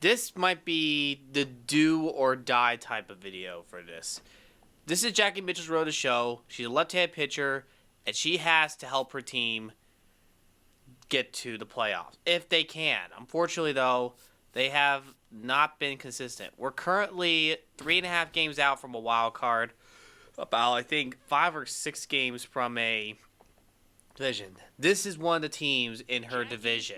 This might be the do or die type of video for this. This is Jackie Mitchell's road to show. She's a left-handed pitcher, and she has to help her team get to the playoffs if they can. Unfortunately, though, they have not been consistent. We're currently 3.5 games out from a wild card, about I think 5 or 6 games from a division. This is one of the teams in her division.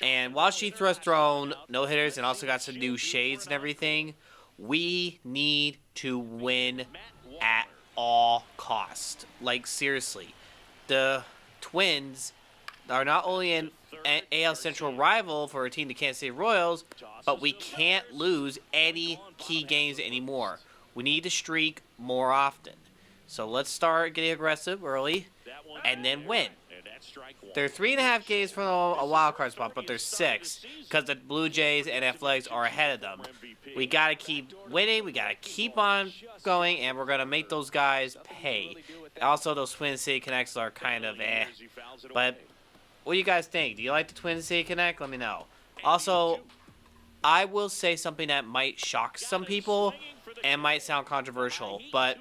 And while she thrown no hitters and also got some new shades and everything, we need to win at all costs. Like, seriously. The Twins are not only an AL Central rival for a team, the Kansas City Royals, but we can't lose any key games anymore. We need to streak more often. So let's start getting aggressive early and then win. They're 3.5 games from a wild card spot, but they're 6 because the Blue Jays and Athletics are ahead of them. We got to keep winning. We got to keep on going, and we're going to make those guys pay. Also, those Twin City Connects are kind of eh. But what do you guys think? Do you like the Twin City Connect? Let me know. Also, I will say something that might shock some people and might sound controversial, but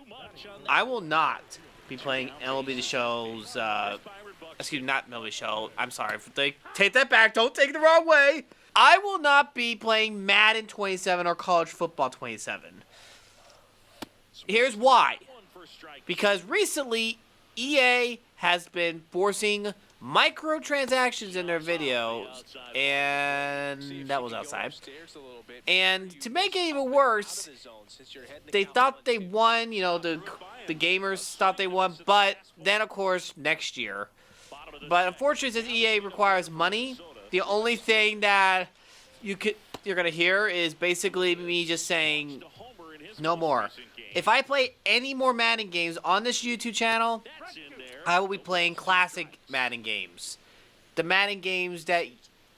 I will not be playing MLB The Show's, excuse me, not MLB The Show. I'm sorry. Take that back. Don't take it the wrong way. I will not be playing Madden 27 or College Football 27. Here's why. Because recently, EA has been forcing microtransactions in their videos, and that was outside. And to make it even worse, they thought they won, you know, the gamers thought they won, but then, of course, next year. But unfortunately, since EA requires money, the only thing that you're going to hear is basically me just saying, no more. If I play any more Madden games on this YouTube channel, I will be playing classic Madden games. The Madden games that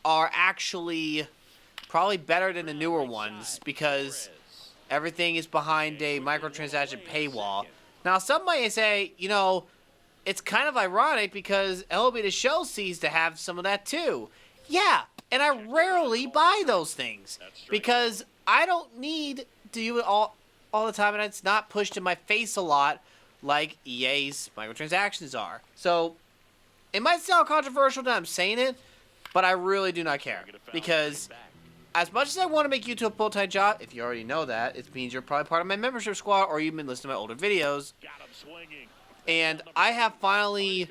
are actually probably better than the newer ones because everything is behind a microtransaction paywall. Now, some might say, you know, it's kind of ironic because MLB The Show seems to have some of that too. Yeah, and I rarely buy those things because I don't need to do it all the time, and it's not pushed in my face a lot like EA's microtransactions are. So, it might sound controversial that I'm saying it, but I really do not care. Because, as much as I want to make YouTube a full-time job, if you already know that, it means you're probably part of my membership squad, or you've been listening to my older videos. And I have finally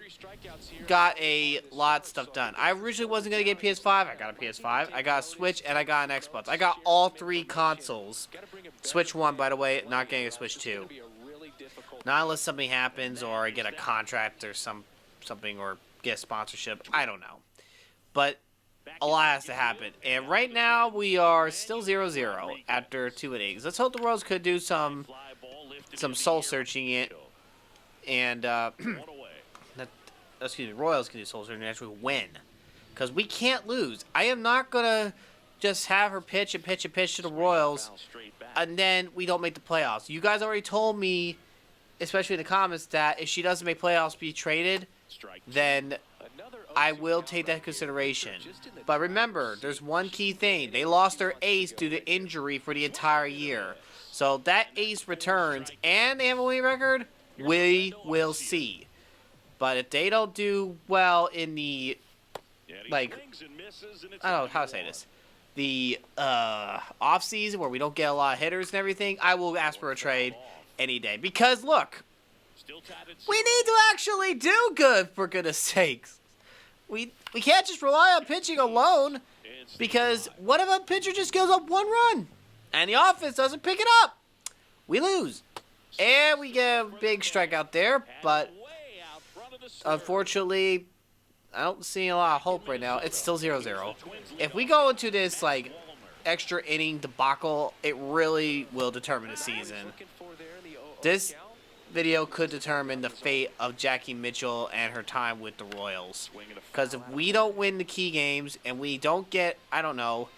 got a lot of stuff done. I originally wasn't going to get PS5. I got a PS5. I got a Switch, and I got an Xbox. I got all 3 consoles. Switch 1, by the way, not getting a Switch 2. Not unless something happens or I get a contract or something or get a sponsorship. I don't know. But a lot has to happen. And right now we are still 0-0 after 2 innings. Let's hope the Royals could do some soul searching it. And excuse me, Royals can do soul searching and actually win. Because we can't lose. I am not going to just have her pitch and pitch and pitch to the Royals and then we don't make the playoffs. You guys already told me, especially in the comments, that if she doesn't make playoffs, be traded, then I will take that into consideration. But remember, there's one key thing. They lost their ace due to injury for the entire year. So that ace returns and they have a winning record, we will see. But if they don't do well in the, like, I don't know how to say this, the off season where we don't get a lot of hitters and everything, I will ask for a trade any day. Because look, we need to actually do good, for goodness sakes. We can't just rely on pitching alone, because what if a pitcher just gives up 1 run and the offense doesn't pick it up? We lose. And we get a big strikeout there, but unfortunately, I don't see a lot of hope right now. It's still 0-0. If we go into this, like, extra inning debacle, it really will determine the season. This video could determine the fate of Jackie Mitchell and her time with the Royals. Because if we don't win the key games and we don't get, I don't know,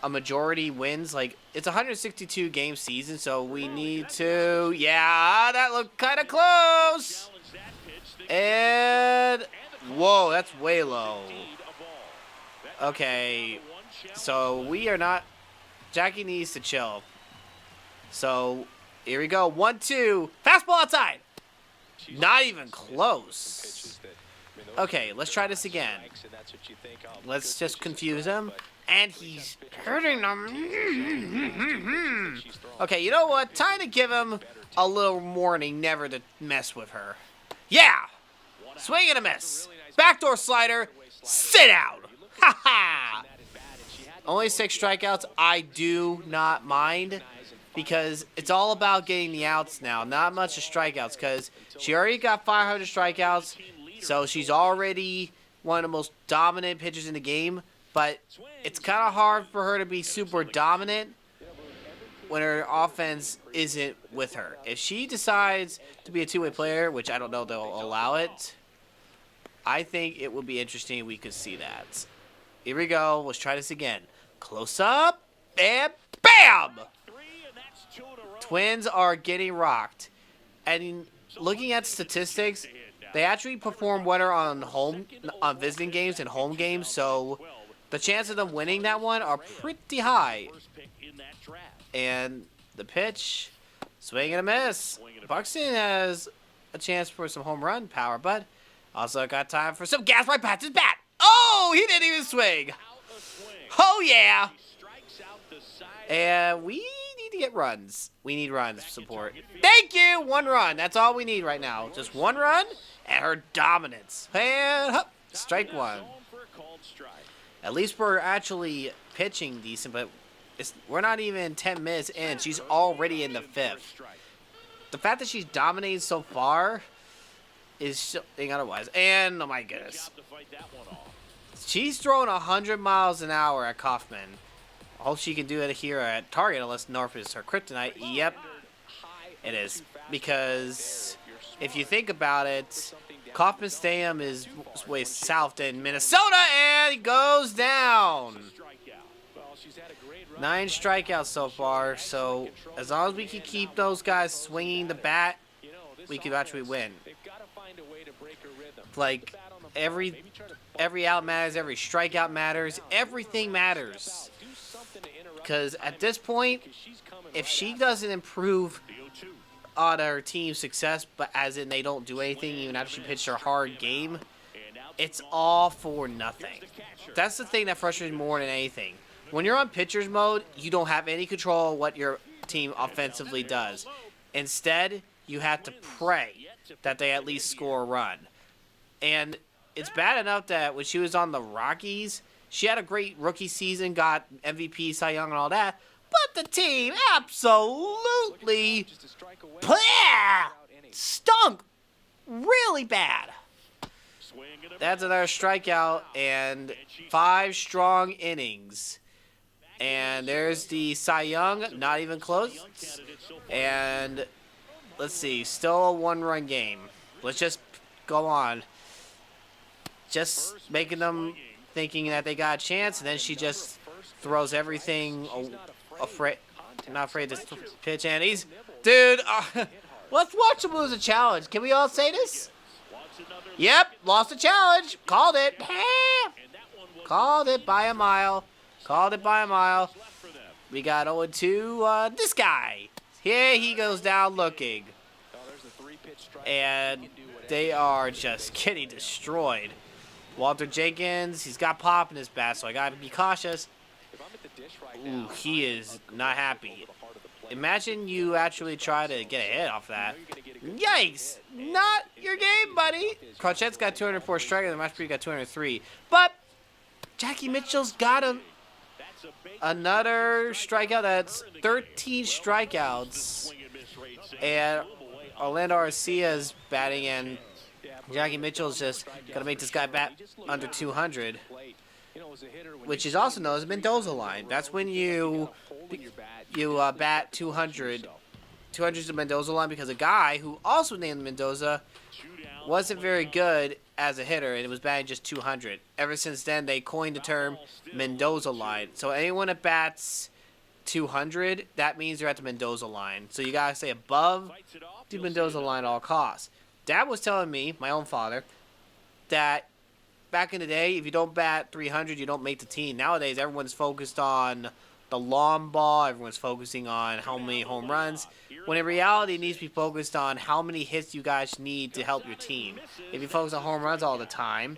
a majority wins, like, it's a 162 game season, so we need to, yeah, that looked kind of close. And whoa, that's way low. Okay, So we are not. Jackie needs to chill. So here we go. 1-2. Fastball outside. Not even close. Okay, let's try this again. Let's just confuse him. And he's hurting them. Okay, you know what? Time to give him a little warning never to mess with her. Yeah! Swing and a miss. Backdoor slider. Sit down. Ha ha! Only 6 strikeouts. I do not mind. Because it's all about getting the outs now. Not much of strikeouts. Because she already got 500 strikeouts. So she's already one of the most dominant pitchers in the game. But it's kind of hard for her to be super dominant when her offense isn't with her. If she decides to be a two-way player, which I don't know they'll allow it, I think it would be interesting we could see that. Here we go. Let's try this again. Close up. And bam! Twins are getting rocked. And looking at statistics, they actually perform better on visiting games and home games, so the chances of them winning that one are pretty high. And the pitch, swing and a miss. Buxton has a chance for some home run power, but also got time for some gas right past his bat. Oh, he didn't even swing. Oh, yeah. And we need to get runs. We need runs support. Thank you. 1 run. That's all we need right now. Just 1 run and her dominance. And hup, strike 1. At least we're actually pitching decent, but we're not even 10 minutes in. She's already in the 5th. The fact that she's dominating so far is something otherwise. And, oh my goodness. She's throwing 100 miles an hour at Kaufman. I hope she can do it here at Target, unless North is her kryptonite. Yep, it is. Because if you think about it, Kauffman Stadium is way south in Minnesota, and he goes down. 9 strikeouts so far, so as long as we can keep those guys swinging the bat, we can actually win. Like, every out matters, every strikeout matters, everything matters. Because at this point, if she doesn't improve on her team's success, but as in they don't do anything even after she pitched her hard game, it's all for nothing. That's the thing that frustrates me more than anything. When you're on pitcher's mode, you don't have any control of what your team offensively does. Instead, you have to pray that they at least score a run. And it's bad enough that when she was on the Rockies, she had a great rookie season, got MVP, Cy Young, and all that. But the team absolutely stunk really bad. That's another strikeout and 5 strong innings. And there's the Cy Young, not even close. And let's see, still a 1-run game. Let's just go on. Just making them thinking that they got a chance, and then she just throws everything not afraid to pitch, and he's... Dude, let's watch him lose a challenge. Can we all say this? Yep, lost a challenge. Called it. Called it by a mile. Called it by a mile. We got 0-2. This guy. Here he goes down looking. And they are just getting destroyed. Walter Jenkins, he's got pop in his bat, so I got to be cautious. Ooh, he is not happy. Imagine you actually try to get a hit off that. Yikes! Not your game, buddy. Crochette's got 204 strikeouts, and Matchpree got 203. But Jackie Mitchell's got another strikeout. That's 13 strikeouts. And Orlando Arcia's batting, and Jackie Mitchell's just going to make this guy bat under 200. Which is also known as a Mendoza line. That's when you bat 200. 200 is the Mendoza line because a guy who also named Mendoza wasn't very good as a hitter, and it was batting just 200. Ever since then, they coined the term Mendoza line. So anyone that bats 200, that means they're at the Mendoza line. So you got to stay above the Mendoza line at all costs. Dad was telling me, my own father, that back in the day, if you don't bat 300, you don't make the team. Nowadays, everyone's focused on the long ball. Everyone's focusing on how many home runs. When in reality, it needs to be focused on how many hits you guys need to help your team. If you focus on home runs all the time,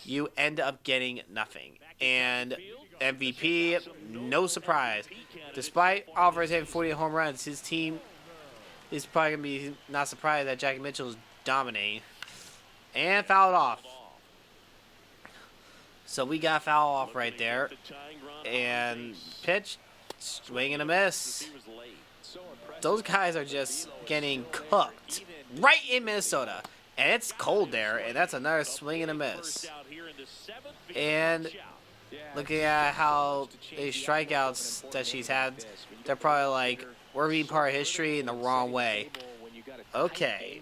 you end up getting nothing. And MVP, no surprise. Despite Alvarez having 48 home runs, his team is probably going to be not surprised that Jackie Mitchell is dominating. And fouled off. So we got foul off right there. And pitch, swing and a miss. Those guys are just getting cooked right in Minnesota. And it's cold there, and that's another swing and a miss. And looking at how the strikeouts that she's had, they're probably like, we're being part of history in the wrong way. Okay.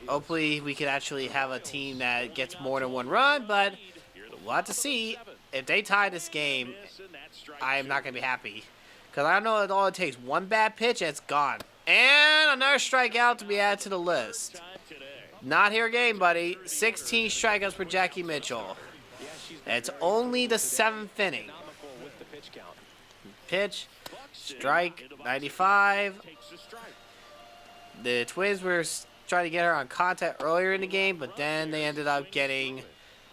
Hopefully we could actually have a team that gets more than one run, but we'll have to see. If they tie this game, I am not going to be happy. Because I know that all it takes, one bad pitch, and it's gone. And another strikeout to be added to the list. Not here game, buddy. 16 strikeouts for Jackie Mitchell. It's only the 7th inning. Pitch, strike, 95. The Twins were trying to get her on contact earlier in the game, but then they ended up getting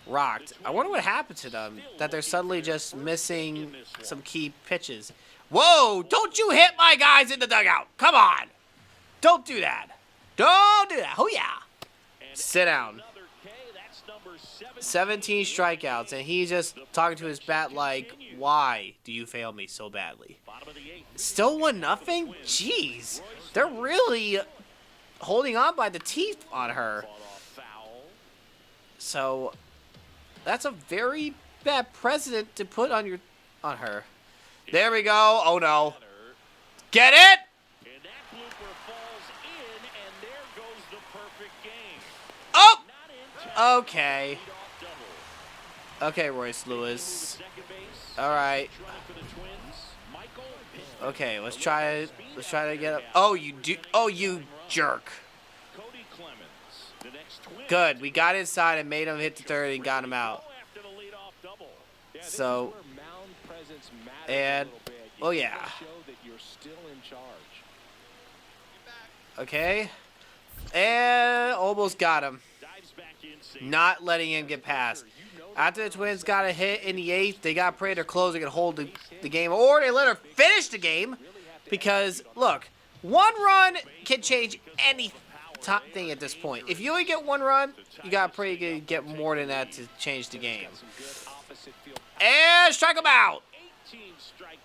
rocked. I wonder what happened to them, that they're suddenly just missing some key pitches. Whoa, don't you hit my guys in the dugout. Come on. Don't do that. Don't do that. Oh, yeah. Sit down. 17 strikeouts, and he's just talking to his bat like, why do you fail me so badly? Still 1-0? Jeez. They're really holding on by the teeth on her. So, that's a very bad precedent to put on her. There we go. Oh, no. Get it? Oh! Okay. Okay, Royce Lewis. All right. Okay, let's try to get up. Oh, you do. Oh, you jerk. Good. We got inside and made him hit the third and got him out. So, and, oh yeah. Okay. And almost got him. Not letting him get past. After the Twins got a hit in the 8th, they got prayed they're closing and hold the game. Or they let her finish the game. Because, look, 1 run can change any thing at this point. If you only get 1 run, you got to pray you can get more than that to change the game. And strike him out.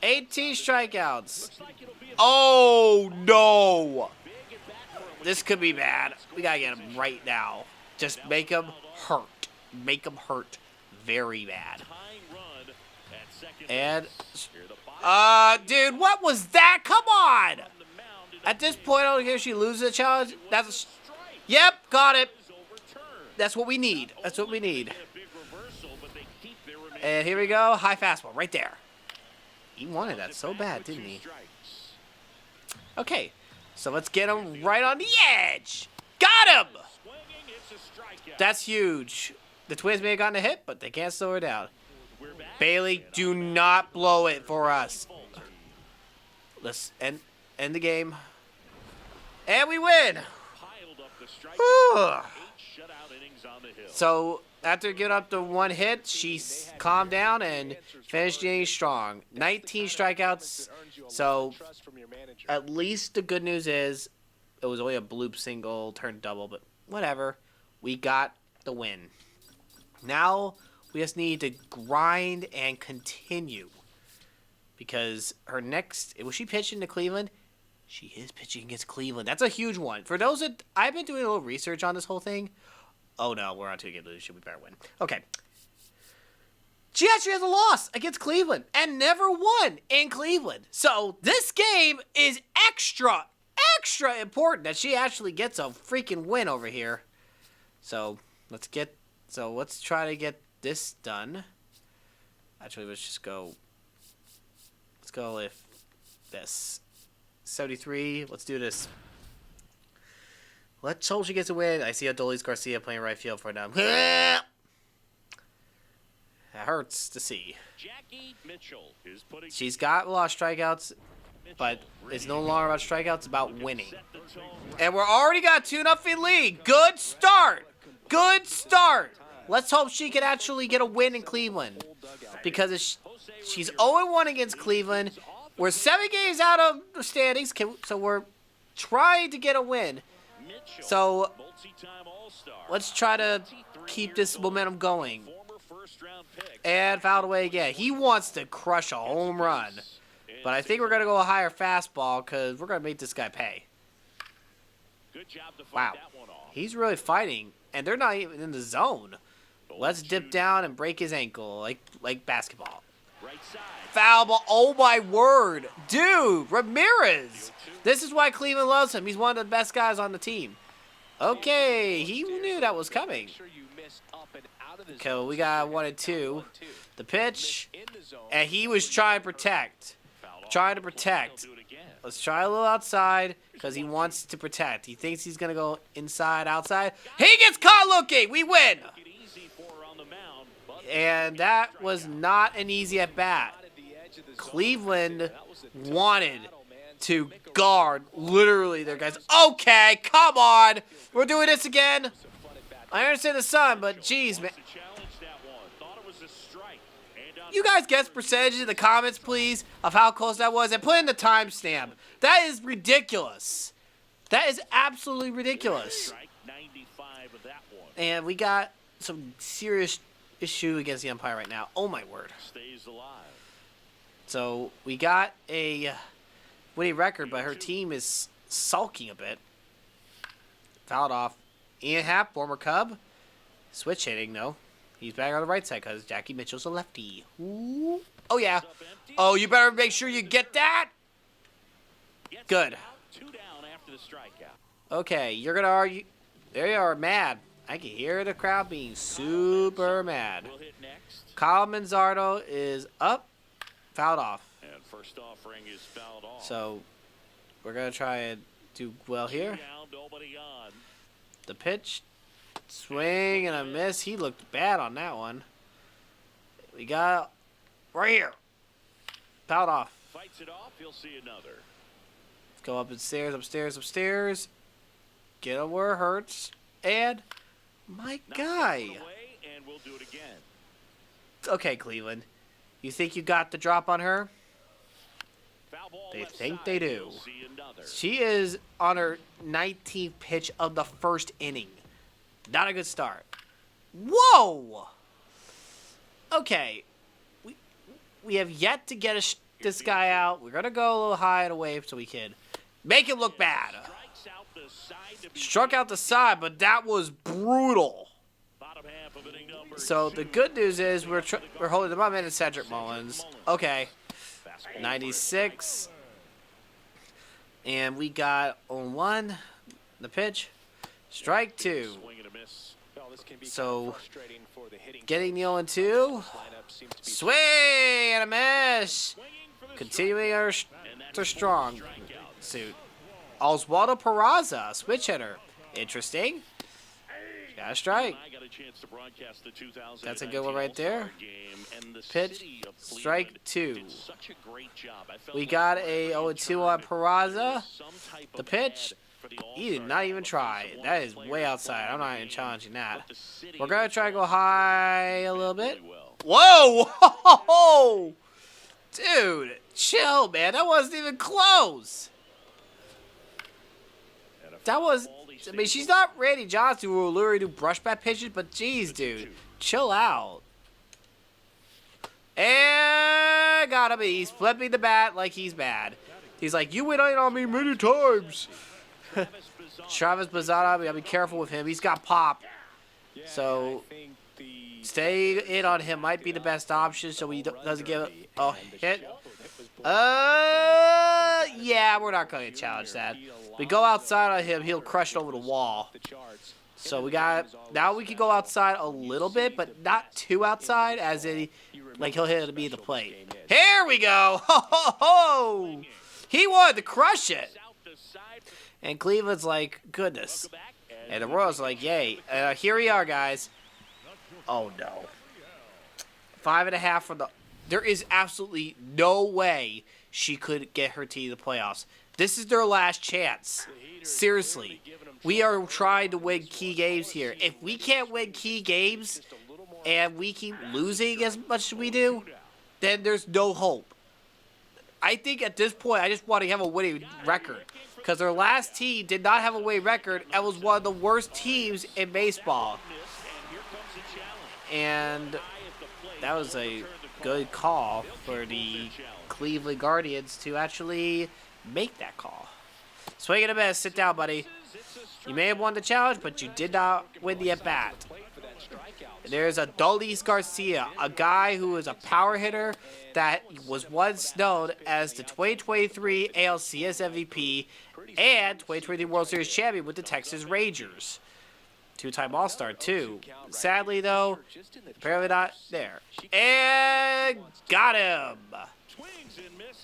18 strikeouts. Oh, no. This could be bad. We got to get him right now. Just make him hurt. Make him hurt very bad. And, dude, what was that? Come on. At this point, I don't care if she loses the challenge. Yep, got it. That's what we need. That's what we need. And here we go. High fastball right there. He wanted that so bad, didn't he? Okay, so let's get him right on the edge. Got him! That's huge. The Twins may have gotten a hit, but they can't slow her down. Bailey, do not blow it for us. Let's end the game. And we win! So, after giving up the 1 hit, she calmed down and finished the inning strong. 19 strikeouts. So, at least the good news is it was only a bloop single, turned double, but whatever. We got the win. Now, we just need to grind and continue. Because her next... Was she pitching to Cleveland? She is pitching against Cleveland. That's a huge one. For those that... I've been doing a little research on this whole thing. Oh, no. We're on to a game leadership. We better win. Okay. She actually has a loss against Cleveland. And never won in Cleveland. So, this game is extra important that she actually gets a freaking win over here. So, let's try to get this done. Actually, let's just go... Let's go with this. 73. Let's do this. Let's hope she gets a win. I see Adolis Garcia playing right field for them. That hurts to see. She's got a lot of strikeouts, but it's no longer about strikeouts. It's about winning. And we're already got 2-0 lead. Good start. Good start. Let's hope she can actually get a win in Cleveland. Because she's 0-1 against Cleveland. We're 7 games out of the standings, so we're trying to get a win. So let's try to keep this momentum going. And fouled away again. He wants to crush a home run. But I think we're going to go a higher fastball because we're going to make this guy pay. Wow. He's really fighting. And they're not even in the zone. Let's dip down and break his ankle like basketball. Foul ball. Oh, my word. Dude, Ramirez. This is why Cleveland loves him. He's one of the best guys on the team. Okay, he knew that was coming. Okay, well, we got 1 and 2. The pitch. And he was trying to protect. Trying to protect. Let's try a little outside because he wants to protect. He thinks he's going to go inside, outside. He gets caught looking. We win. And that was not an easy at-bat. Cleveland wanted to guard literally their guys. Okay, come on. We're doing this again. I understand the sun, but geez, man. You guys guess percentages in the comments, please, of how close that was, and put in the timestamp. That is ridiculous. That is absolutely ridiculous. And we got some serious issue against the umpire right now. Oh my word. So we got a winning record, but her team is sulking a bit. Fouled off. Ian Happ, former Cub. Switch hitting, though. He's back on the right side because Jackie Mitchell's a lefty. Ooh. Oh, yeah. Oh, you better make sure you get that. Good. Okay, you're going to argue. There you are, mad. I can hear the crowd being super mad. Kyle Manzardo is up. Fouled off. So, we're going to try and do well here. The pitch. Swing and a miss. He looked bad on that one. We got right here. Fouled off. Let's go up upstairs, upstairs. Get him where it hurts. And my guy. Okay, Cleveland. You think you got the drop on her? They think they do. She is on her 19th pitch of the first inning. Not a good start. Whoa! Okay. We have yet to get this guy out. We're going to go a little high and away so we can make him look bad. Struck out the side, but that was brutal. So the good news is we're holding them up in Cedric Mullins. Okay. 96. And we got on 1. The pitch. Strike 2. So, getting the 0-2. Swing and a miss. Continuing our strong suit. Oswaldo Peraza, switch hitter. Interesting. Got a strike. That's a good one right there. Pitch, strike 2. We got a 0-2 on Peraza. The pitch. He did not even try. That is way outside. I'm not even challenging that. We're going to try to go high a little bit. Whoa! Dude, chill, man. That wasn't even close. That was... I mean, she's not Randy Johnson who will literally do brush bat pitches, but geez, dude. Chill out. And got him. He's flipping the bat like he's bad. He's like, you went in on me many times. Travis Bazzata, we gotta be careful with him. He's got pop. So, stay in on him might be the best option so he doesn't give a hit. Yeah, we're not going to challenge that. We go outside on him, he'll crush it over the wall. So we got, now we can go outside a little bit, but not too outside, as in, like he'll hit it to be the plate. Here we go! Ho, ho, ho! He wanted to crush it. And Cleveland's like, goodness. And the Royals are like, yay. Here we are, guys. Oh, no. 5.5 for the... There is absolutely no way she could get her team to the playoffs. This is their last chance. Seriously. We are trying to win key games here. If we can't win key games and we keep losing as much as we do, then there's no hope. I think at this point, I just want to have a winning record. Because their last team did not have a winning record and was one of the worst teams in baseball. And that was a good call for the Cleveland Guardians to actually make that call. Swing and a miss. Sit down, buddy. You may have won the challenge, but you did not win the at-bat. There's Adolis Garcia, a guy who is a power hitter that was once known as the 2023 ALCS MVP and 2023 World Series champion with the Texas Rangers. Two-time All-Star, too. Sadly, though, apparently not there. And got him!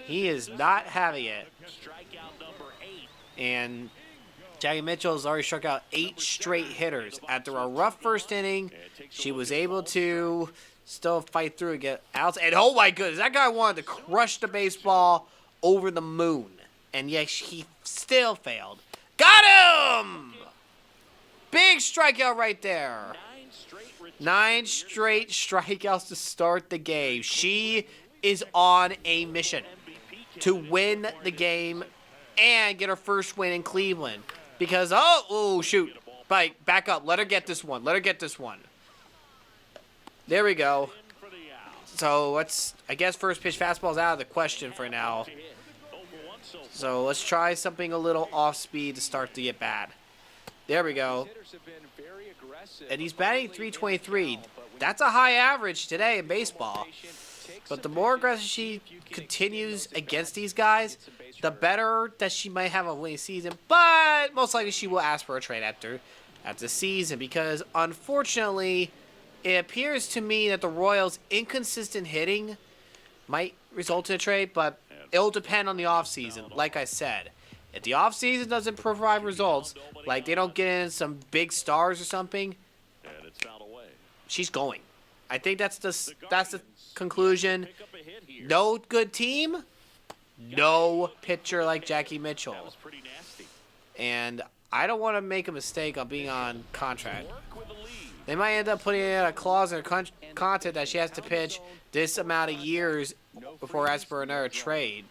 He is not having it. And Jackie Mitchell has already struck out 8 straight hitters. After a rough first inning, she was able to still fight through and get outs. And oh my goodness, that guy wanted to crush the baseball over the moon. And yes, he still failed. Got him! Big strikeout right there. 9 straight strikeouts to start the game. She is on a mission to win the game and get her first win in Cleveland. Because, oh shoot. Back up. Let her get this one. Let her get this one. There we go. So, I guess first pitch fastball is out of the question for now. So, let's try something a little off speed to start the at-bat. There we go. And he's batting .323. That's a high average today in baseball. But the more aggressive she continues against these guys, the better that she might have a winning season. But most likely she will ask for a trade after the season. Because unfortunately, it appears to me that the Royals' inconsistent hitting might result in a trade. But it'll depend on the offseason, like I said. If the offseason doesn't provide results, like they don't get in some big stars or something, she's going. I think that's the conclusion. No good team, no pitcher like Jackie Mitchell. And I don't want to make a mistake on being on contract. They might end up putting in a clause in her contract that she has to pitch this amount of years before asking for another trade.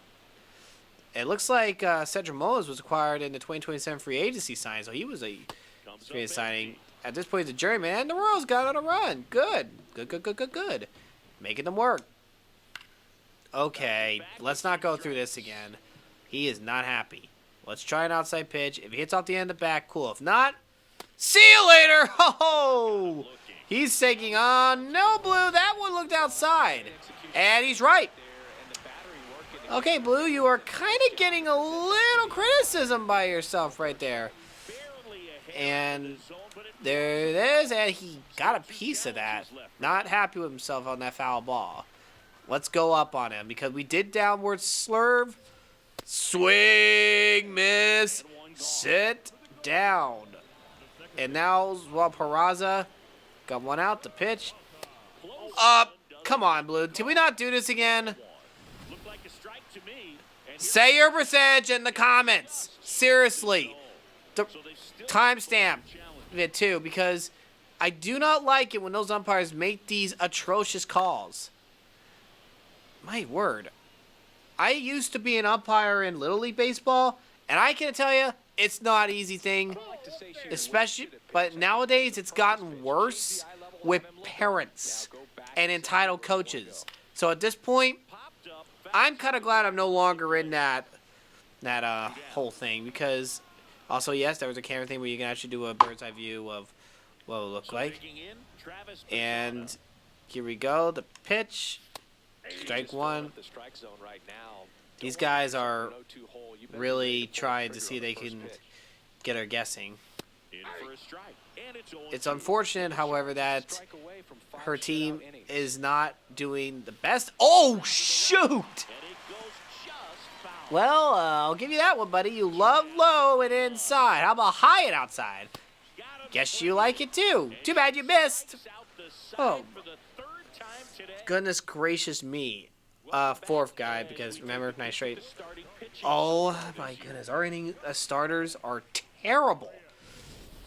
It looks like Cedric Mullins was acquired in the 2027 free agency signing, so he was a free signing. At this point, he's a journeyman, and the Royals got on a run. Good. Good. Making them work. Okay, let's not go through this again. He is not happy. Let's try an outside pitch. If he hits off the end of the bat, cool. If not, see you later. Oh, he's taking on no Blue. That one looked outside, and he's right. Okay, Blue, you are kind of getting a little criticism by yourself right there. And there it is, and he got a piece of that. Not happy with himself on that foul ball. Let's go up on him because we did downward slurve. Swing, miss, sit down. And now Peraza got one out to pitch. Up. Come on, Blue. Did we not do this again? Say your percentage in the comments. Seriously. The timestamp it too, because I do not like it when those umpires make these atrocious calls. My word. I used to be an umpire in Little League Baseball, and I can tell you, it's not an easy thing. Especially, but nowadays it's gotten worse with parents and entitled coaches. So at this point, I'm kind of glad I'm no longer in that whole thing, because also, yes, there was a camera thing where you can actually do a bird's eye view of what it would look like. And here we go, the pitch, strike one. These guys are really trying to see if they can get her guessing. It's unfortunate, however, that her team is not doing the best. Oh, shoot! Well, I'll give you that one, buddy. You love low and inside. How about high and outside? Guess you like it too. Too bad you missed. Oh, goodness gracious me. Fourth guy, because remember, nice straight. Oh my goodness, our inning starters are terrible.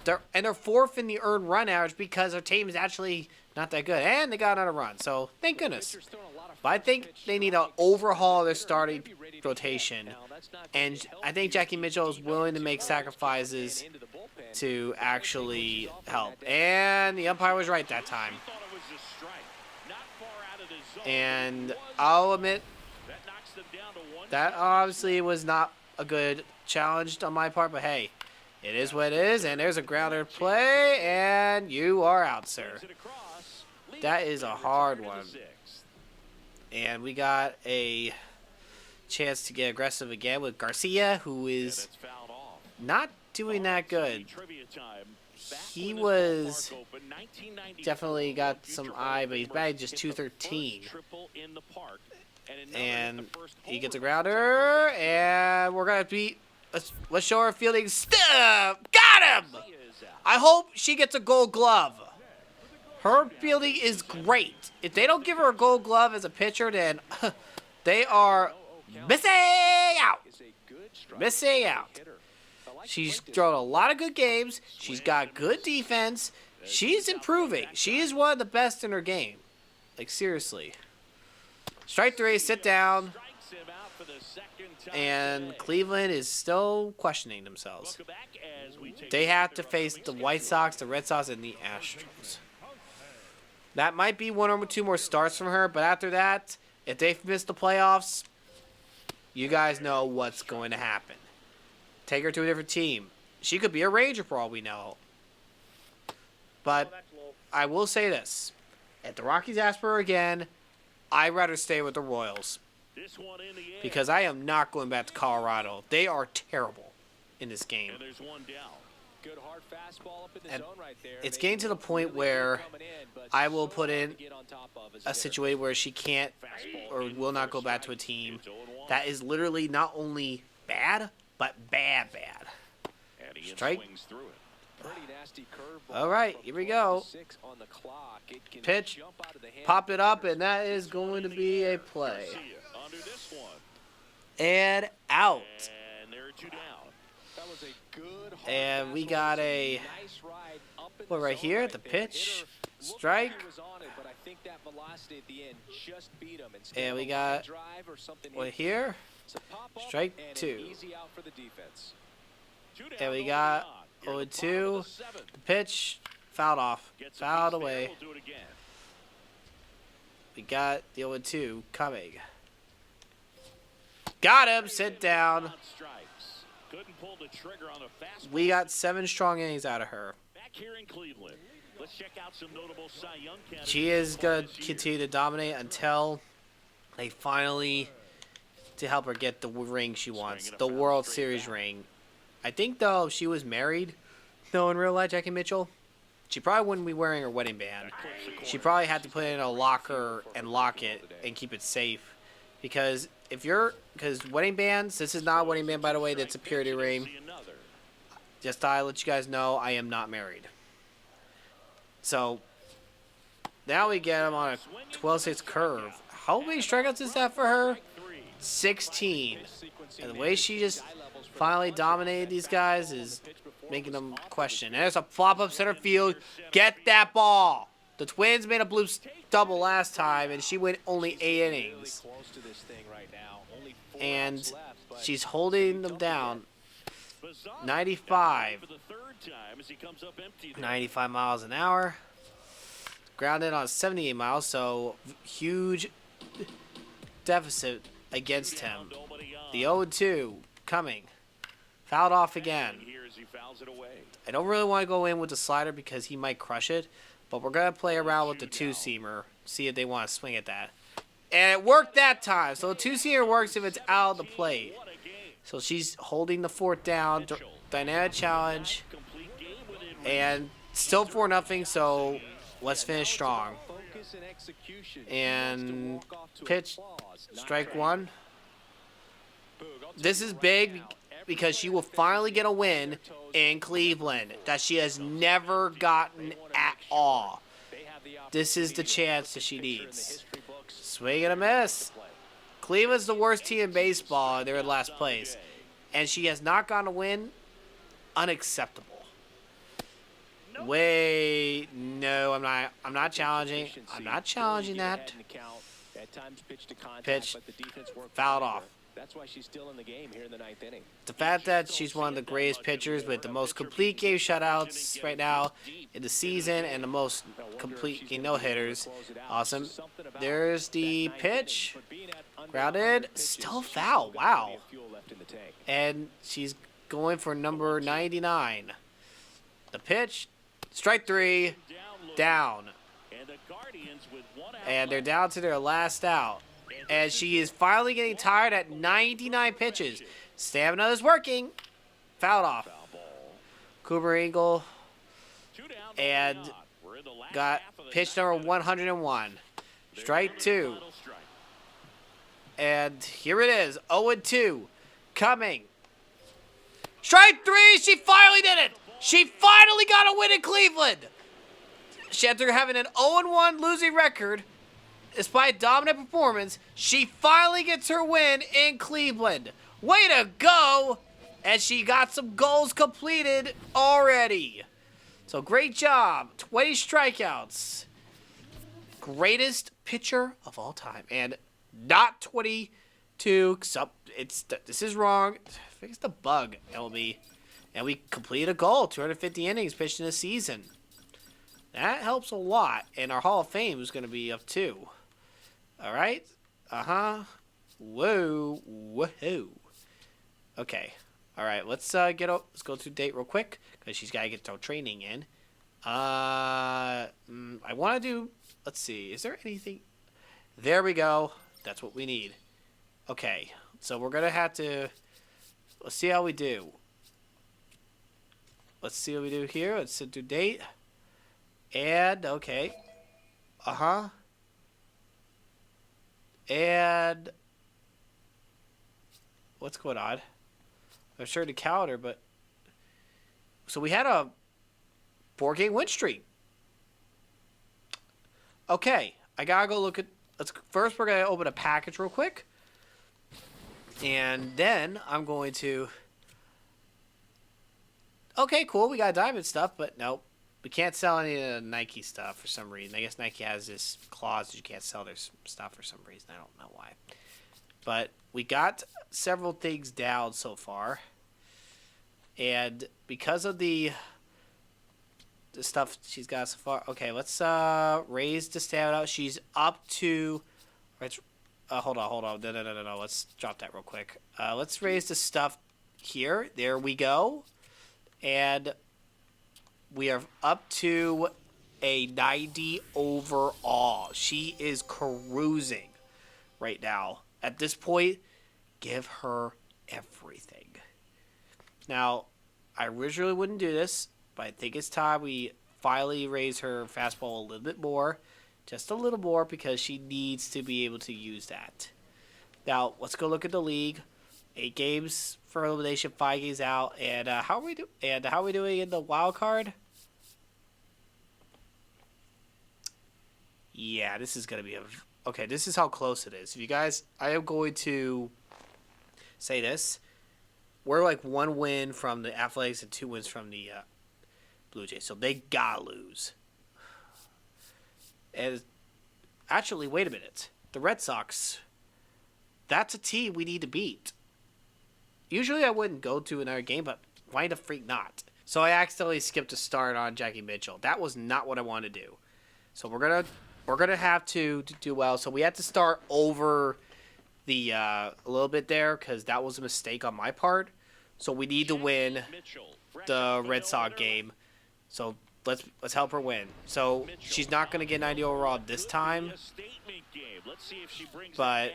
They're fourth in the earned run average because their team is actually not that good, and they got another run. So thank goodness. But I think they need to overhaul their starting rotation, and I think Jackie Mitchell is willing to make sacrifices to actually help. And the umpire was right that time. And I'll admit that obviously was not a good challenge on my part, but hey, it is what it is, and there's a grounder play, and you are out, sir. That is a hard one. And we got a chance to get aggressive again with Garcia, who is not doing that good. He was definitely got some eye, but he's batting just 213. And he gets a grounder, and we're going to beat. Let's show her fielding stuff. Got him! I hope she gets a gold glove. Her fielding is great. If they don't give her a gold glove as a pitcher, then they are missing out. Missing out. She's thrown a lot of good games. She's got good defense. She's improving. She is one of the best in her game. Like, seriously. Strike three, sit down. And Cleveland is still questioning themselves. They have to face the White Sox, the Red Sox, and the Astros. That might be one or two more starts from her, but after that, if they miss the playoffs, you guys know what's going to happen. Take her to a different team. She could be a Ranger for all we know. But I will say this. If the Rockies ask for her again, I'd rather stay with the Royals. Because I am not going back to Colorado. They are terrible in this game. And it's getting to the point where I will put in a situation where she can't or will not go back to a team that is literally not only bad, but bad. Strike. All right, here we go. Pitch. Pop it up, and that is going to be a play. And out. And we got a well right here, the pitch, strike. And we got one here, strike two. And we got 0-2, the pitch, fouled off, fouled away. We got the 0-2 coming. Got him, sit down. We got 7 strong innings out of her. She is going to continue to dominate until they finally to help her get the ring she wants, the World Series ring. I think, though, if she was married, though, in real life, Jackie Mitchell, she probably wouldn't be wearing her wedding band. She probably had to put it in a locker and lock it and keep it safe. Because wedding bands, this is not a wedding band, by the way, that's a purity ring. Just thought I'd let you guys know I am not married. So, now we get him on a 12-6 curve. How many strikeouts is that for her? 16. And the way she just finally dominated these guys is making them question. And there's a flop up center field. Get that ball. The Twins made a blue double last time, and she went only 8 innings. And she's holding them down. 95 miles an hour. Grounded on 78 miles, so huge deficit against him. The 0-2 coming. Fouled off again. I don't really want to go in with the slider because he might crush it, but we're going to play around with the 2-seamer, see if they want to swing at that. And it worked that time. So the 2-seamer works if it's out of the plate. So she's holding the fourth down. Dynamic challenge. And still 4-0, so let's finish strong. And pitch, strike one. This is big because she will finally get a win in Cleveland that she has never gotten at all. This is the chance that she needs. Swing and a miss. Cleveland's the worst team in baseball, and they're in last place. And she has not gotten a win. Unacceptable. Wait, no, I'm not challenging. I'm not challenging that. Pitch. Fouled off. That's why she's still in the game here in the ninth inning. The fact that she's one of the greatest pitchers with the most complete game shutouts right now in the season and the most complete no-hitters. Awesome. There's the pitch. Grounded. Still foul. Wow. And she's going for number 99. The pitch. Strike 3. Down. And they're down to their last out. And she is finally getting tired at 99 pitches. Stamina is working. Fouled off. Cooper Engel. And got pitch number 101. Strike 2. And here it is. 0-2. Coming. Strike 3. She finally did it. She finally got a win in Cleveland. She, after having an 0-1 losing record, despite dominant performance, she finally gets her win in Cleveland. Way to go! And she got some goals completed already. So great job. 20 strikeouts. Greatest pitcher of all time. And not 22. This is wrong. Fix the bug, LB. And we completed a goal. 250 innings pitched in a season. That helps a lot. And our Hall of Fame is going to be up too. All right. Whoa. Woohoo. Okay. All right. Let's let's go through date real quick because she's got to get her training in. I want to do. Let's see. Is there anything? There we go. That's what we need. Okay. So we're gonna have to. Let's see how we do. Let's see what we do here. Let's do date. And okay. And what's going on? I'm sure the calendar, but so we had a 4-game win streak. Okay, I gotta go look at. First, we're gonna open a package real quick, and then I'm going to. Okay, cool. We got diamond stuff, but nope. We can't sell any of the Nike stuff for some reason. I guess Nike has this clause that you can't sell their stuff for some reason. I don't know why. But we got several things down so far. And because of the stuff she's got so far. Okay, let's raise the stamina. She's up to... hold on. No. Let's drop that real quick. Let's raise the stuff here. There we go. And... we are up to a 90 overall. She is cruising right now. At this point, give her everything. Now, I originally wouldn't do this, but I think it's time we finally raise her fastball a little bit more. Just a little more because she needs to be able to use that. Now, let's go look at the league. 8 games for elimination, 5 games out. And how are we doing in the wild card? Yeah, this is going to be okay, this is how close it is. If you guys, I am going to say this. We're like 1 win from the Athletics and 2 wins from the Blue Jays. So they got to lose. And actually, wait a minute. The Red Sox, that's a team we need to beat. Usually I wouldn't go to another game, but why the freak not? So I accidentally skipped a start on Jackie Mitchell. That was not what I wanted to do. So we're gonna have to do well. So we had to start over the a little bit there because that was a mistake on my part. So we need to win the Red Sox game. So let's help her win. So she's not gonna get 90 overall this time, but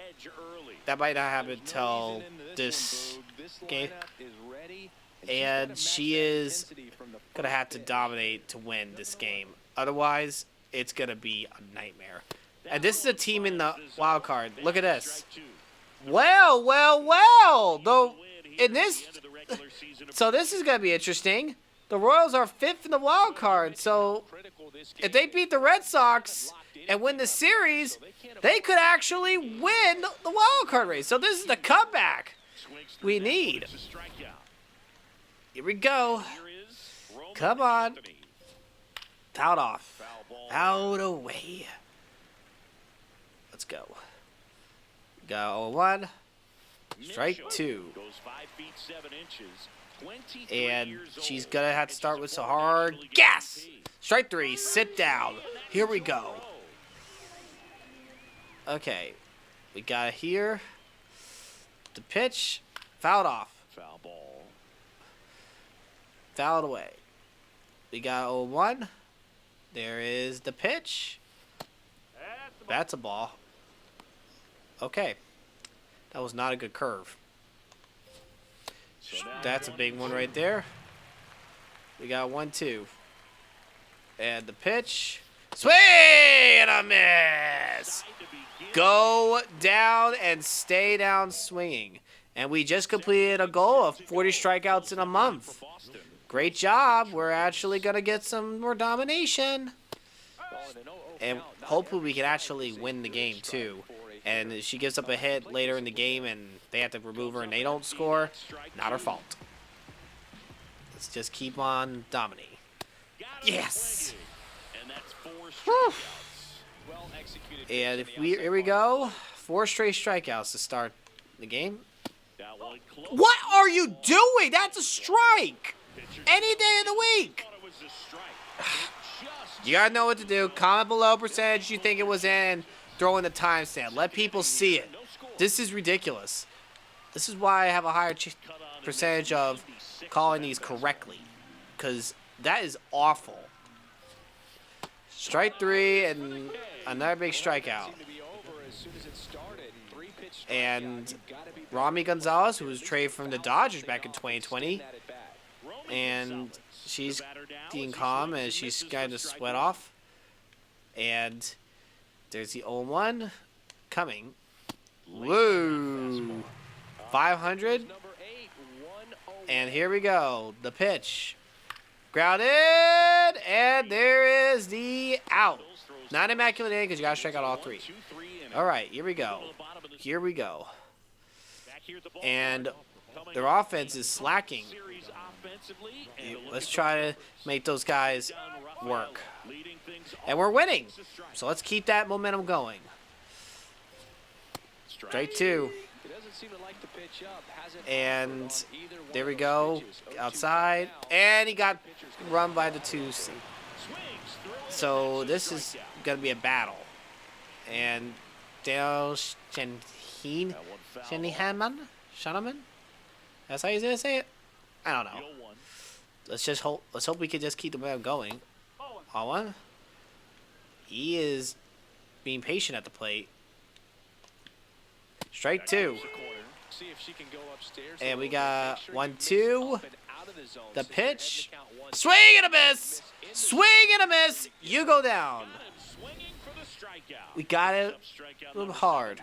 that might not happen until this game. And she is gonna have to dominate to win this game. Otherwise, it's going to be a nightmare. And this is a team in the wild card. Look at this. Well. Oh, though, in this, so this is going to be interesting. The Royals are 5th in the wild card, so if they beat the Red Sox and win the series, they could actually win the wild card race. So this is the comeback we need. Here we go. Come on. Fouled off. Out away. Let's go. Got 0-1. Strike 2. And she's going to have to start with some hard gas. Strike 3. Sit down. Here we go. Okay. We got it here. The pitch. Fouled off. Foul ball. Fouled away. We got 0-1. There is the pitch. That's a ball. Okay. That was not a good curve. That's a big one right there. We got 1-2. And the pitch. Swing and a miss. Go down and stay down swinging. And we just completed a goal of 40 strikeouts in a month. Great job. We're actually going to get some more domination. And hopefully we can actually win the game too. And if she gives up a hit later in the game and they have to remove her and they don't score, not her fault. Let's just keep on dominating. Yes! Whew. And here we go. 4 straight strikeouts to start the game. What are you doing? That's a strike! Any day of the week! You gotta know what to do. Comment below percentage you think it was in. Throw in the timestamp. Let people see it. This is ridiculous. This is why I have a higher percentage of calling these correctly. Because that is awful. Strike 3 and another big strikeout. And Rami Gonzalez, who was traded from the Dodgers back in 2020. And she's being calm as she's kind of sweat off. And there's the 0-1 coming. Woo! 500. And here we go. The pitch. Grounded. And there is the out. Not immaculate inning because you got to strike out all 3. All right, here we go. Here we go. And their offense is slacking. Let's try to make those guys work. And we're winning. So let's keep that momentum going. Strike 2. And there we go. Outside. And he got run by the 2C. So this is going to be a battle. And Dale Shanahan? That's how he's going to say it? I don't know. Let's hope we can just keep the momentum going. 0-1. He is being patient at the plate. Strike 2. And we got 1-2. The pitch. Swing and a miss. Swing and a miss. You go down. We got it a little hard.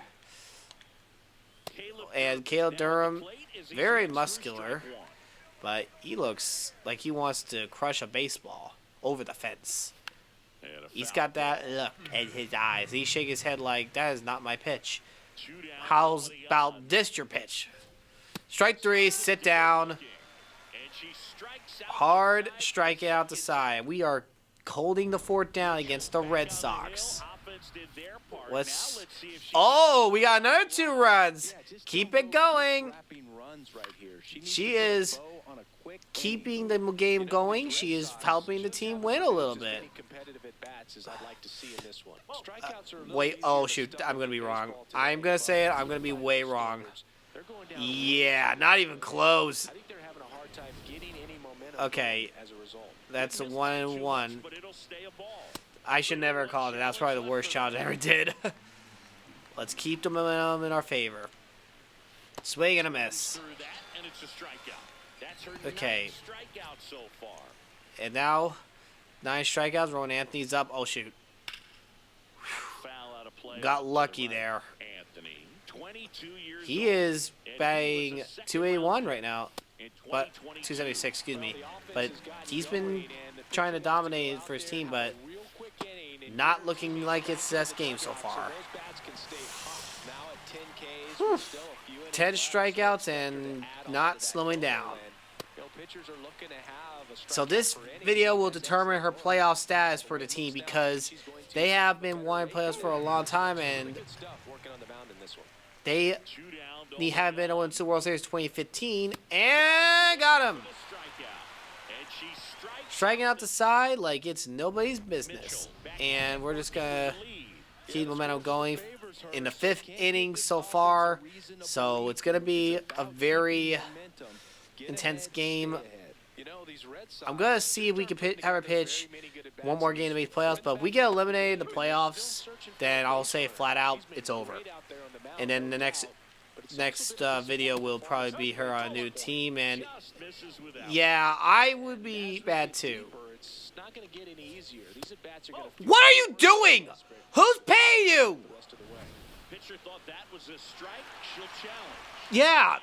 And Caleb Durham, very muscular. But he looks like he wants to crush a baseball over the fence. He's got that look in his eyes. He shake his head like, that is not my pitch. How's about this your pitch? Strike 3, sit down. Hard strikeout out the side. We are holding the fort down against the Red Sox. Oh, we got another 2 runs. Keep it going. She is keeping the game going. She is helping the team win a little bit. Wait, oh shoot, I'm going to be wrong. I'm going to say it, I'm going to be way wrong. Yeah, not even close. Okay, that's a 1-1. I should never have called it. That's probably the worst challenge I ever did. Let's keep the momentum in our favor. Swing and a miss. Okay. And now, 9 strikeouts. Rowan Anthony's up. Oh, shoot. Got lucky there. He is batting 281 right now, but 276, excuse me. But he's been trying to dominate for his team, but not looking like it's his best game so far. 10 strikeouts and not slowing down. So this video will determine her playoff status for the team because they have been wanting playoffs for a long time, and they have been 0-2 World Series 2015 and got him. Striking out the side like it's nobody's business. And we're just going to keep momentum going in the 5th inning so far. So it's going to be a very intense game. I'm going to see if we can have her pitch one more game to make playoffs. But if we get eliminated in the playoffs, then I'll say flat out it's over. And then the next video will probably be her on a new team. And yeah, I would be bad too. What are you doing? Who's paying you? Yeah,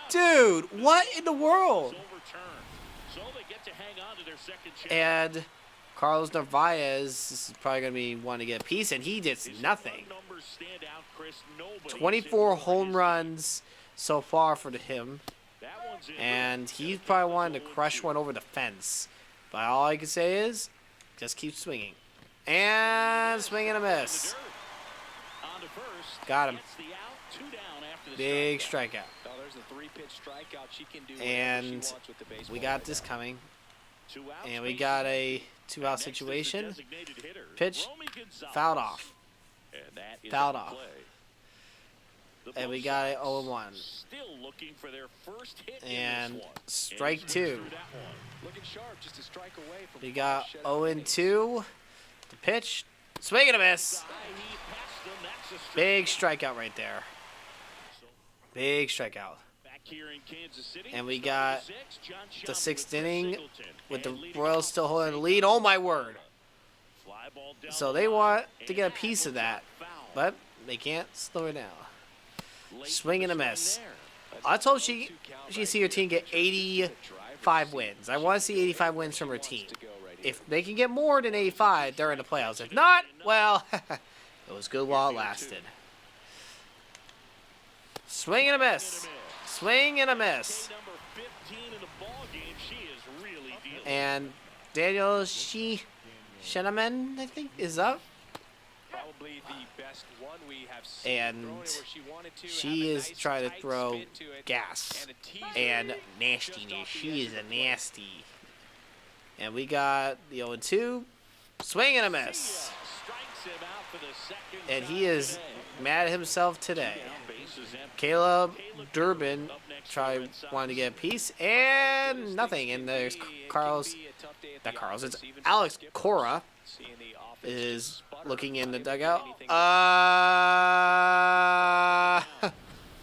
dude, what in the world? And Carlos Narvaez is probably going to be wanting to get a piece, and he did nothing. 24 home runs so far for him, and he's probably wanting to crush one over the fence. But all I can say is, just keep swinging. And swing and a miss. Got him. Big strikeout. And we got this coming. And we got a 2-out situation. Pitch. Fouled off. Fouled off. And we got it 0-1. And strike 2. We got 0-2. The pitch. Swing and a miss. Big strikeout right there. Big strikeout. And we got the 6th inning with the Royals still holding the lead. Oh my word. So they want to get a piece of that, but they can't slow it down. Swing and a miss. I told she see her team get 85 wins. I want to see 85 wins from her team. If they can get more than 85, they're in the playoffs. If not, well, it was good while it lasted. Swing and a miss. Swing and a miss. And Daniel Shenaman, I think, is up. And she is trying to throw gas and nastiness. She is a nasty. And we got the 0-2. Swing and a miss. And he is mad at himself today. Caleb Durbin wanted to get a piece, and nothing. And there's it's Alex Cora is looking in the dugout.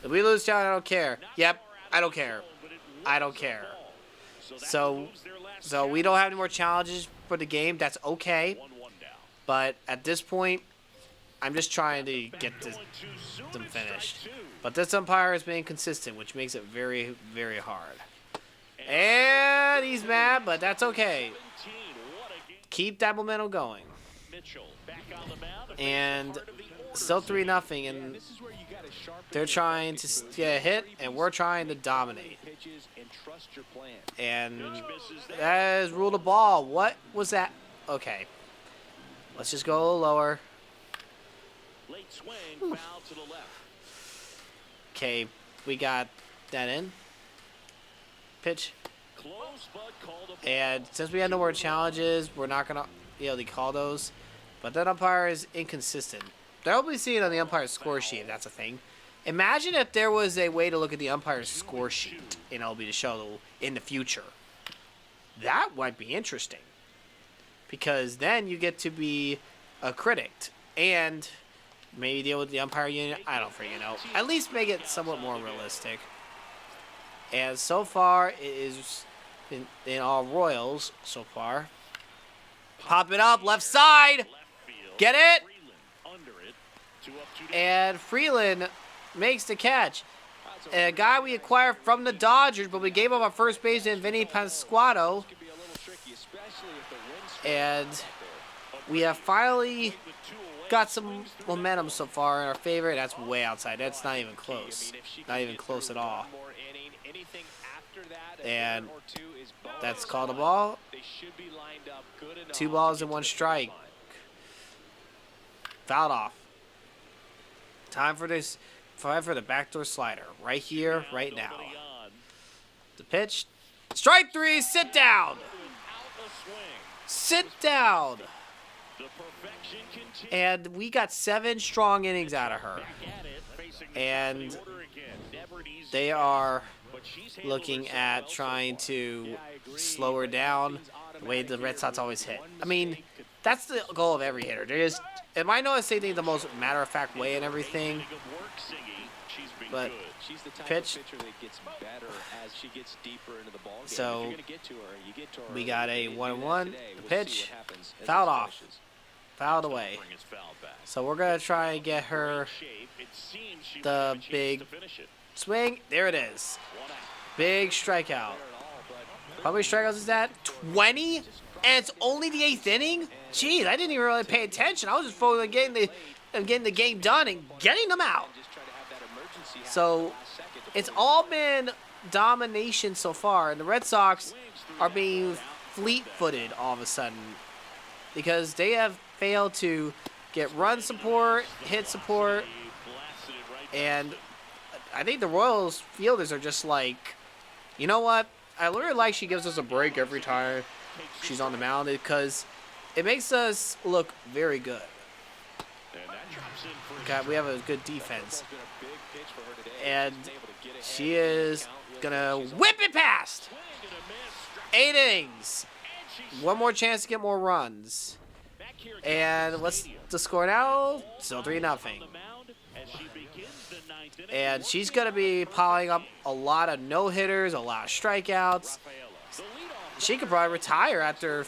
If we lose down, I don't care. Yep, I don't care. I don't care. So we don't have any more challenges for the game. That's okay. But at this point, I'm just trying to get them finished. But this umpire has been inconsistent, which makes it very, very hard. And he's mad, but that's okay. Keep that momentum going. And still 3-0, and they're trying to get a hit, and we're trying to dominate. And that is rule the ball. What was that? Okay. Let's just go a little lower. Okay, we got that in. Pitch. And since we had no more challenges, we're not going to be able to call those. But that umpire is inconsistent. They'll be seeing it on the umpire's score sheet, if that's a thing. Imagine if there was a way to look at the umpire's score sheet in MLB The Show in the future. That might be interesting. Because then you get to be a critic and maybe deal with the umpire unit. I don't freaking know. At least make it somewhat more realistic. And so far, it is in all Royals so far. Pop it up, left side. Get it? And Freeland makes the catch. a guy we acquired from the Dodgers, but we gave up our first baseman, Vinny Pasquato. And we have finally got some momentum so far in our favor. That's way outside. That's not even close. Not even close at all. And that's called a ball. 2 balls and 1 strike. Fouled off. Time for this. Time for the backdoor slider. Right here, right now. The pitch. Strike 3. Sit down. Sit down. And we got 7 strong innings out of her. And they are looking at trying to slow her down the way the Red Sox always hit. I mean, that's the goal of every hitter. It might not say the most matter-of-fact way and everything, but pitch. So we got a 1-1. The pitch fouled off, fouled away. So we're gonna try and get her the big swing. There it is. Big strikeout. How many strikeouts is that? 20? And it's only the 8th inning? Jeez, I didn't even really pay attention. I was just focused on getting the game done and getting them out. So it's all been domination so far. And the Red Sox are being fleet-footed all of a sudden because they have failed to get run support, hit support, and I think the Royals fielders are just like, you know what? I really like she gives us a break every time she's on the mound because it makes us look very good. God, we have a good defense. And she is going to whip it past. 8 innings. One more chance to get more runs. And what's the score now? Still 3-0. And she's going to be piling up a lot of no-hitters, a lot of strikeouts. She could probably retire after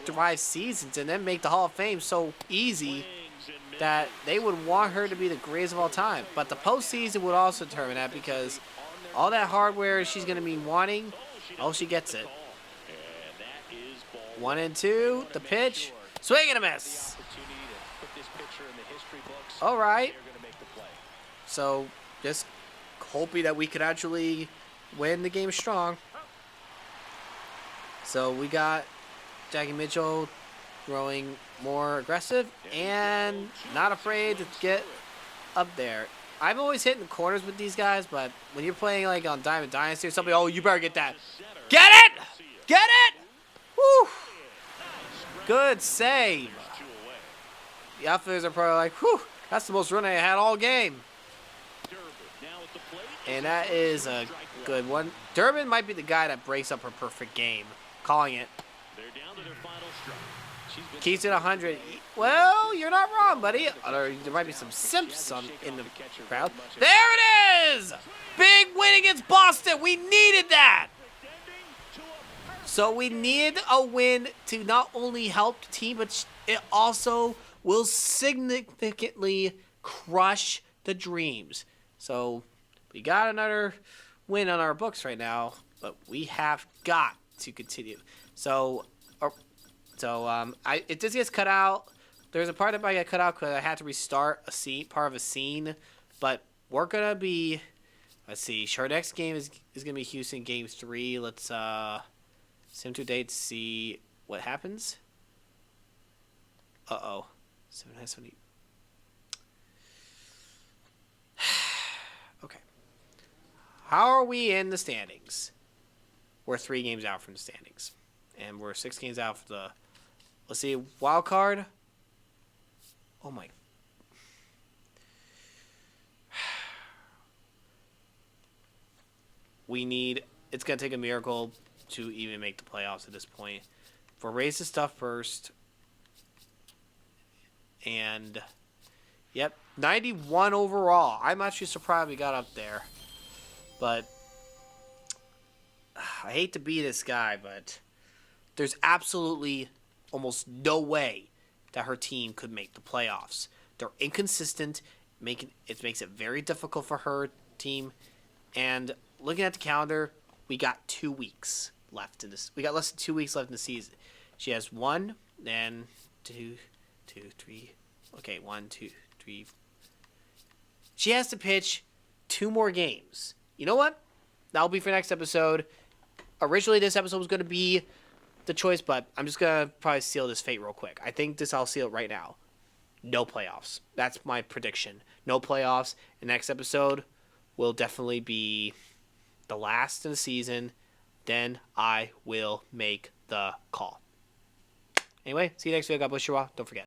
5 seasons and then make the Hall of Fame so easy that they would want her to be the greatest of all time. But the postseason would also determine that because all that hardware she's going to be wanting, she gets it. 1-2, the pitch. Swing and a miss. All right. So just hoping that we could actually win the game strong. So we got Jackie Mitchell throwing more aggressive and not afraid to get up there. I'm always hitting the corners with these guys, but when you're playing like on Diamond Dynasty or something, you better get that. Get it! Get it! Woo! Good save. The outfielders are probably like, whew, that's the most run I had all game. And that is a good one. Durbin might be the guy that breaks up her perfect game. Calling it. Keeps it 100. Well, you're not wrong, buddy. There might be some simps in the crowd. There it is! Big win against Boston. We needed that. So we need a win to not only help the team, but it also will significantly crush the dreams. So we got another win on our books right now, but we have got to continue. So if this gets cut out, there's a part that might get cut out because I had to restart part of a scene. But we're gonna be, let's see. Our next game is gonna be Houston Game 3. Let's sim to date to see what happens. 770. Okay. How are we in the standings? We're 3 games out from the standings. And we're 6 games out for the, let's see, wild card. Oh my. It's going to take a miracle to even make the playoffs at this point. If we're raising stuff first. And, yep, 91 overall. I'm actually surprised we got up there. But I hate to be this guy, but there's absolutely almost no way that her team could make the playoffs. They're inconsistent. It makes it very difficult for her team. And looking at the calendar, we got 2 weeks left in this. We got less than 2 weeks left in the season. She has 1, then 2, 2, 3. Okay, 1, 2, 3. She has to pitch 2 more games. You know what? That'll be for next episode. Originally, this episode was going to be the choice, but I'm just going to probably seal this fate real quick. I think I'll seal it right now. No playoffs. That's my prediction. No playoffs. The next episode will definitely be the last in the season. Then I will make the call. Anyway, see you next week. God bless you all. Don't forget.